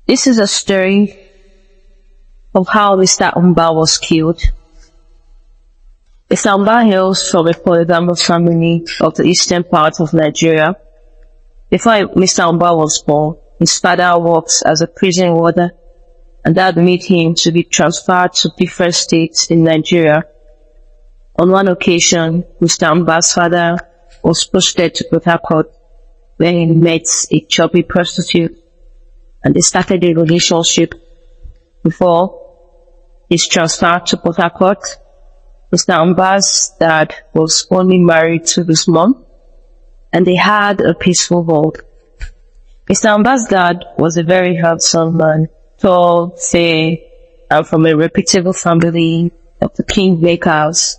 This is a story of how Mr. Umba was killed. Mr. Umba hails from a polygamous family of the eastern part of Nigeria. Before Mr. Umba was born, his father worked as a prison warder, and that made him to be transferred to different states in Nigeria. On one occasion, Mr. Umba's father was posted to Port Harcourt, where he met a chubby prostitute, and they started a relationship. Before his transfer to Port Harcourt, Mr. Umba's dad was only married to his mom, and they had a peaceful home. Mr. Umba's dad was a very handsome man, tall, fair, and from a reputable family of the kingmakers.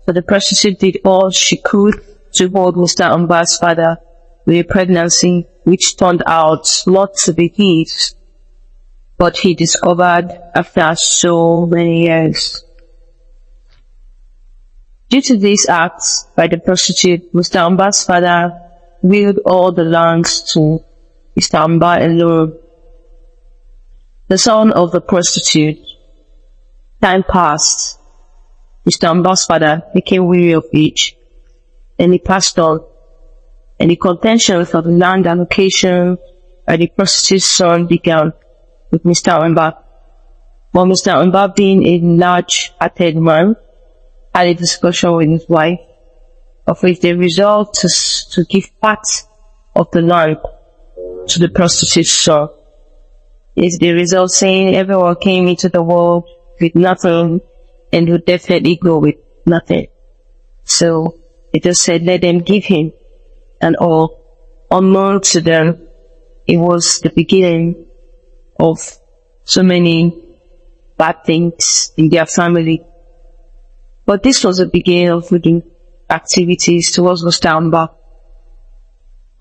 So the prostitute did all she could to hold Mr. Umba's father with a pregnancy which turned out not to be his, but he discovered after so many years. Due to these acts by the prostitute, Mr. Umba's father willed all the lands to Mr. Umba alone. The son of the prostitute. Time passed. Mr. Umba's father became weary of each, and he passed on. And the contention for the land allocation by the prostitute's son began with Mr. Umba. But Mr. Umba, being a large-hearted man, had a discussion with his wife, of which they resolved to give part of the land to the prostitute's son. It's the result saying everyone came into the world with nothing and would definitely go with nothing. So they just said, let them give him. And all, unknown to them, it was the beginning of so many bad things in their family. But this was the beginning of good activities towards Mr. Umba.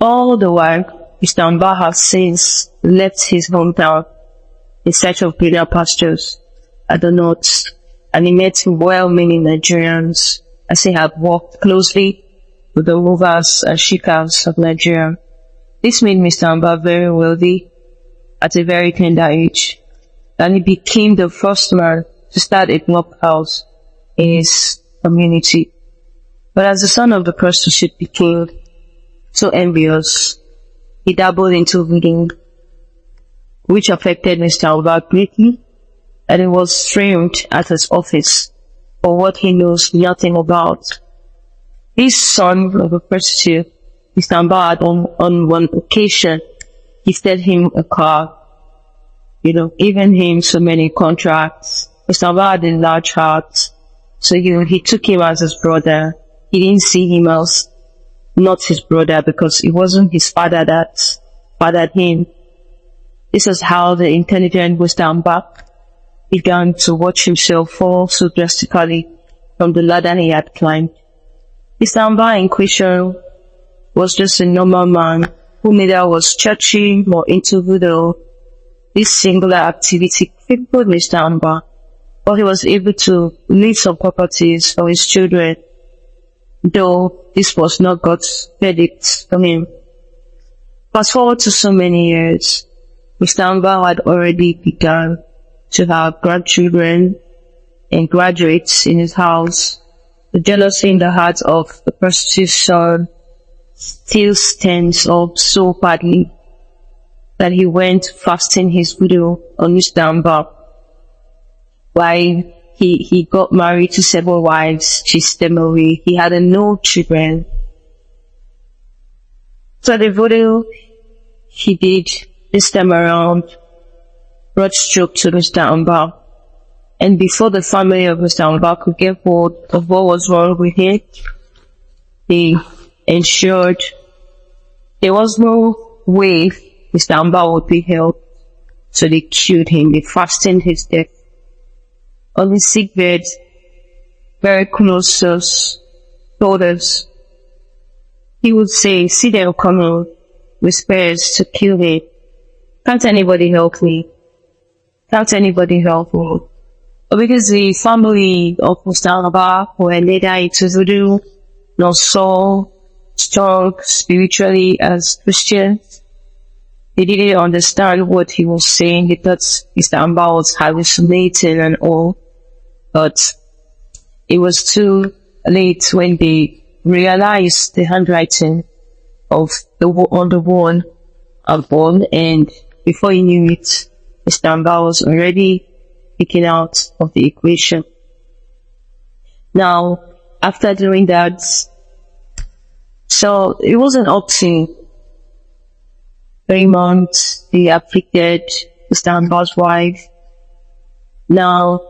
All the while, Mr. Umba has since left his hometown in search of greener pastures at the north, and he met well-meaning Nigerians as he had worked closely with the rovers and shikers of Nigeria. This made Mr. Umba very wealthy at a very tender age, and he became the first man to start a clubhouse in his community. But as the son of the prostitute became so envious, he dabbled into reading, which affected Mr. Umba greatly, and he was framed at his office for what he knows nothing about. This son of a prostitute, Mr. Umba, had on one occasion gifted him a car, giving him so many contracts. Mr. Umba had a large heart, so he took him as his brother. He didn't see him as not his brother because it wasn't his father that fathered him. This is how the intelligent Mr. Umba began to watch himself fall so drastically from the ladder he had climbed. Mr. Umba in question was just a normal man who neither was churchy nor into voodoo. This singular activity crippled Mr. Umba, but he was able to leave some properties for his children, though this was not God's verdict for him. Fast forward to so many years, Mr. Umba had already begun to have grandchildren and graduates in his house. The jealousy in the heart of the prostitute's son still stands up so badly that he went fasting his widow on Mr. Umba. While he got married to several wives, chased them away. He had no children. So the voodoo he did this time around brought stroke to Mr. Umba. And before the family of Mr. Umba could get hold of what was wrong with him, they ensured there was no way Mr. Umba would be helped. So they killed him. They fastened his death on his sick bed. Very close to us, told us, he would say, see them coming with spears to kill me. Can't anybody help me? Can't anybody help me? But because the family of Mr. Umba were neither into voodoo nor so strong spiritually as Christians, He didn't understand what he was saying. He thought Mr. Amba was hallucinating and all. But it was too late when they realized the handwriting of on the wall of ball, and before he knew it, Mr. Amba was already taken out of the equation. Now, after doing that, so it wasn't up to 3 months, he afflicted Mr. Amba's wife. Now,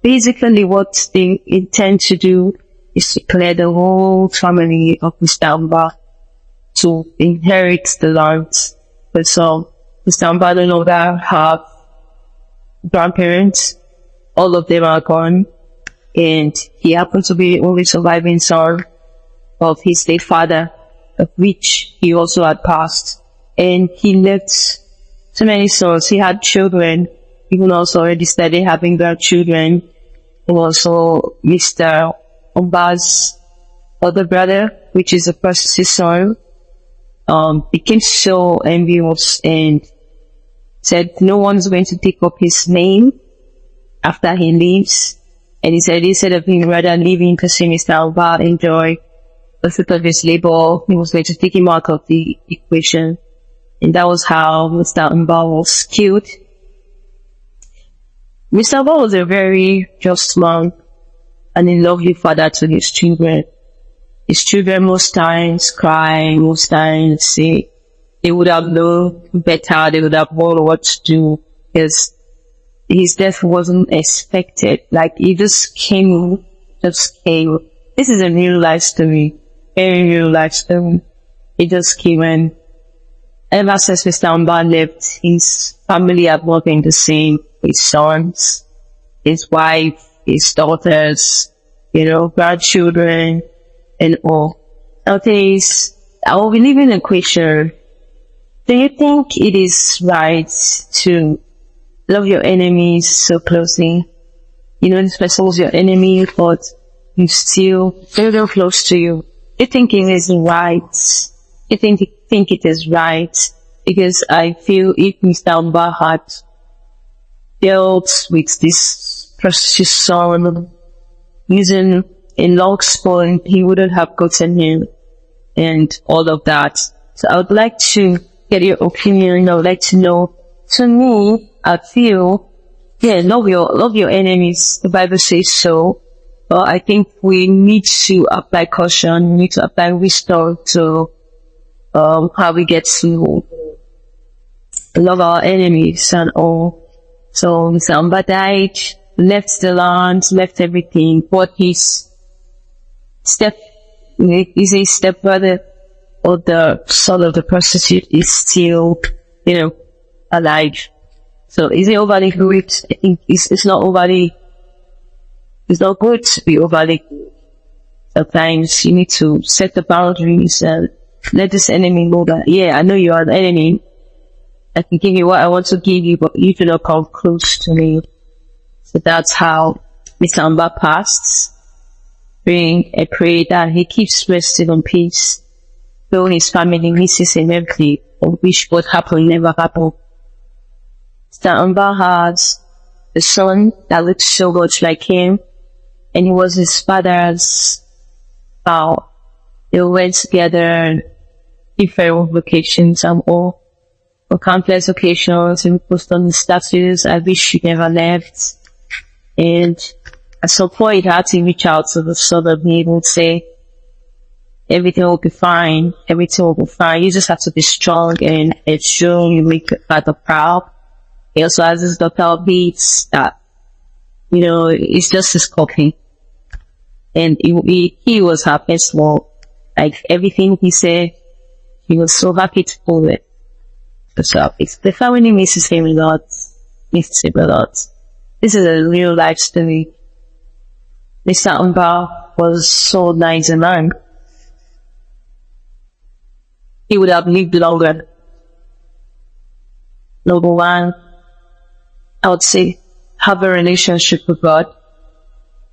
basically what they intend to do is to clear the whole family of Mr. Amba to inherit the land. But so, Mr. Amba no longer have grandparents. All of them are gone. And he happened to be the only surviving son of his late father, of which he also had passed. And he left so many sons. He had children. Even also already started having grandchildren. Also, Mr. Amba's other brother, which is a prostitute son, became so envious and said no one's going to take up his name after he leaves. And he said instead of him rather leaving to see Mr. Amba enjoy the fruit of his labor, he was going to take him out of the equation. And that was how Mr. Amba was killed. Mr. Amba was a very just man and a lovely father to his children. His children most times cry, most times say they would have known better, they would have known what to do, because his death wasn't expected. Like, he just came. This is a real life story, very real life story. He just came, and ever since Mr. Amba left, his family have not been the same. His sons, his wife, his daughters, grandchildren, and all. Nowadays, I will be leaving a question. Do you think it is right to love your enemies so closely? This person was your enemy, but you still very close to you. You think it is right? You think it is right? Because I feel if Mr. Amba had dealt with this prostitute son using a long spoon, he wouldn't have gotten him and all of that. So I would like to get your opinion. I would like to know. To me, I feel, love your enemies. The Bible says so. But I think we need to apply caution. We need to apply wisdom to how we get to love our enemies and all. So Mr. Amba died, left the land, left everything, but his stepbrother or the son of the prostitute is still, alive. So is it overly good? I think it's not good to be overly good. Sometimes you need to set the boundaries and let this enemy know that, I know you are the enemy. I can give you what I want to give you, but you do not come close to me. So that's how Mr. Amba passed. I pray that he keeps resting in peace, though his family misses him every, or wish what happened never happened. Mr. Amba has a son that looks so much like him, and he was his father's vow. They went together in different locations and all. For countless occasions, he would post on his statues, I wish you never left. And at some point, he had to reach out to the son of me and say, everything will be fine, everything will be fine. You just have to be strong and ensure you make your father proud. He also has his daughter Beats that, it's just his copy. And he was happy small. Like, everything he said, he was so happy to pull it. So the family misses him a lot. This is a real life story. Mr. Amba was so nice a man. He would have lived longer. Number one, I would say, have a relationship with God.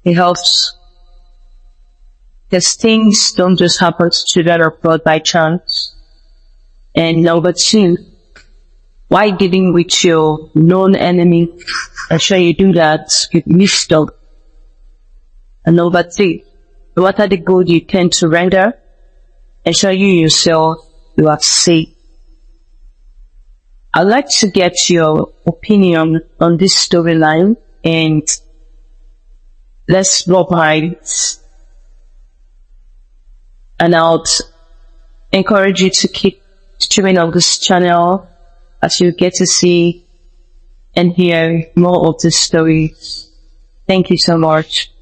It helps. Because things don't just happen to children of God by chance. And number two, Why dealing with your known enemy? Ensure you do that with wisdom. And number 3, no matter the good you tend to render, ensure you yourself, you are safe. I'd like to get your opinion on this storyline, and let's roll eyes. And I'll encourage you to keep streaming on this channel as you get to see and hear more of the stories. Thank you so much.